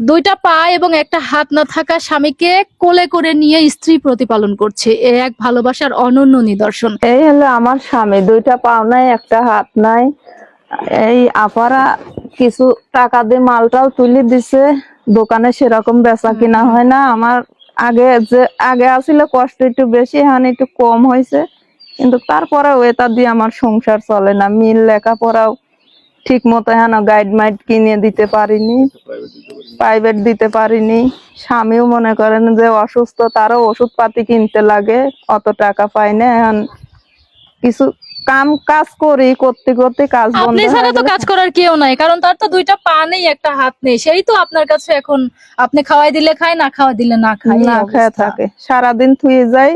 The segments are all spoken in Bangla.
দুইটা পা এবং একটা হাত না থাকা স্বামীকে কোলে করে নিয়ে স্ত্রী প্রতিপালন করছে, এ এক ভালোবাসার অনন্য নিদর্শন। এই হলো আমার স্বামী, দুইটা পাও নাই, একটা হাত নাই। এই আপারা কিছু টাকা দিয়ে মালটাও তুলে দিছে, দোকানে সেরকম বেচা কিনা হয় না। আমার আগে আসলে কষ্ট একটু বেশি, এখন একটু কম হয়েছে, কিন্তু তারপরেও এটা দিয়ে আমার সংসার চলে না। মিল লেখাপড়াও ঠিক মতো এখন গাইড মাইড কিনে দিতে পারিনি, প্রাইভেট দিতে পারিনি। স্বামীও মনে করেন যে অসুস্থ, তারও ওষুধ পাতি কিনতে লাগে, অত টাকা পাই না। এখন কিছু কাজ করতে করতে কাজ বন্ধ আপনি হয়ে ছাড়া তো গেলে। কাজ করার কেউ নাই, কারণ তার তো দুইটা পা নেই, একটা হাত নেই। সেই তো আপনার কাছে এখন আপনি খাওয়াই দিলে খায়, না খাওয়াই দিলে না খায়, এই না খেয়ে অবস্থা। থাকে, সারাদিন থুয়ে যাই।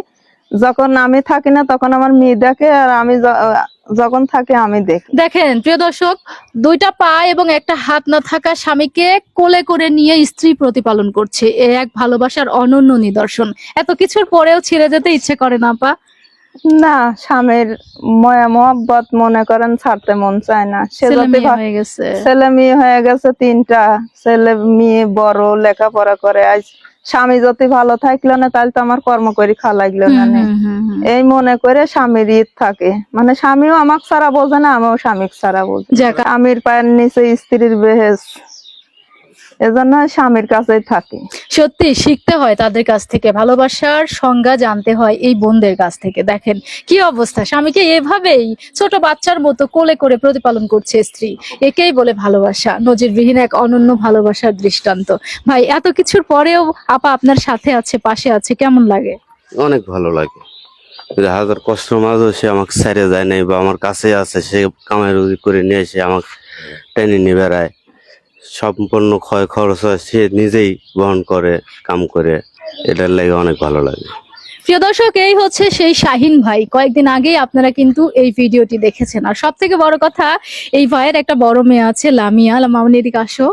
যখন আমি থাকি না তখন আমার মেয়ে দেখে, আর আমি যখন থাকি আমি দেখি। দেখেন প্রিয় দর্শক, দুইটা পা এবং একটা হাত না থাকা স্বামীকে কোলে করে নিয়ে স্ত্রী প্রতিপালন করছে, এ এক ভালোবাসার অনন্য নিদর্শন। এত কিছুর পরেও ছেড়ে যেতে ইচ্ছে করে না আপা? না, স্বামীর ময়া মহব্বত মনে করেন ছাড়তে মন চায় না। সে ছেলে যাতে মেয়ে হয়ে গেছে। ছেলে মেয়ে হয়ে গেছে, 3টা ছেলে মেয়ে, বড় লেখাপড়া করে। আজ স্বামী যদি ভালো থাকলো না, তাহলে তো আমার কর্ম করে খাওয়া লাগলো না। এই মনে করে স্বামীর ঈদ থাকে, মানে স্বামীও আমাকে ছাড়া বোঝে না, আমিও স্বামীর ছাড়া বুঝি। যাক। স্বামীর পায়ের নিচে স্ত্রীর বেহেস, এজন্য স্বামীর কাছেই থাকি। সত্যি শিখতে হয় তাদের কাছ থেকে, ভালোবাসার সংজ্ঞা জানতে হয় এই বোনদের কাছ থেকে। দেখেন কি অবস্থা, স্বামীকে এভাবেই ছোট বাচ্চার মতো কোলে করে প্রতিপালন করছে স্ত্রী, একেই বলে ভালোবাসা। নজিরবিহীন এক অনন্য ভালোবাসার দৃষ্টান্ত। ভাই, এত কিছুর পরেও আপা আপনার সাথে আছে, পাশে আছে, কেমন লাগে? অনেক ভালো লাগে। হাজার কষ্ট মাঝেও সে আমাকে ছেড়ে যায় নাই, বা আমার কাছে আছে। সে কামাই রুজি করে নিয়ে এসে আমাকে টেনে নিয়ে বেড়ায়, সম্পূর্ণ ক্ষয় খরচ হয় সে নিজেই বহন করে, কাম করে। এটার লাগে অনেক ভালো লাগে। প্রিয় দর্শক, এই হচ্ছে সেই শাহিন ভাই। কয়েকদিন আগেই আপনারা কিন্তু এই ভিডিওটি দেখেছেন। আর সব থেকে বড় কথা, এই ভাইয়ের একটা বড় মেয়ে আছে, লামিয়া। মামনি এদিকে আসো।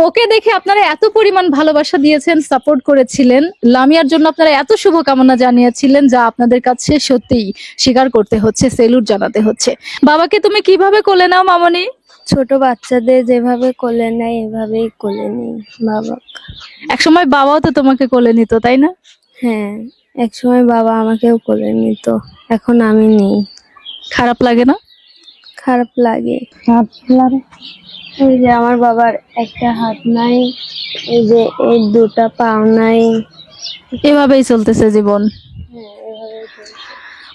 ওকে দেখে আপনারা এত পরিমাণ ভালোবাসা দিয়েছেন, সাপোর্ট করেছিলেন, লামিয়ার জন্য আপনারা এত শুভকামনা জানিয়েছিলেন, যা আপনাদের কাছে সত্যিই স্বীকার করতে হচ্ছে, সেলুট জানাতে হচ্ছে। বাবাকে তুমি কিভাবে কোলে নাও মামনি? ছোট বাচ্চাদের যেভাবে কোলে নেয় এভাবেই কোলে নেই বাবা। একসময় বাবাও তো তোমাকে কোলে নিত, তাই না? হ্যাঁ, একসময় বাবা আমাকেও কোলে নিত, এখন আমি নেই। খারাপ লাগে না? খারাপ লাগে। এই যে আমার বাবার একটা হাত নাই, এই যে এই দুটা পাও নাই। এভাবেই চলতেছে জীবন।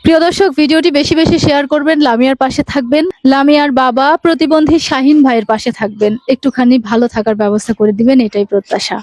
প্রিয় দর্শক, ভিডিওটি বেশি বেশি শেয়ার করবেন, লামিয়ার পাশে থাকবেন, লামিয়ার বাবা প্রতিবন্ধী শাহিন ভাইয়ের পাশে থাকবেন, একটুখানি ভালো থাকার ব্যবস্থা করে দিবেন, এটাই প্রত্যাশা।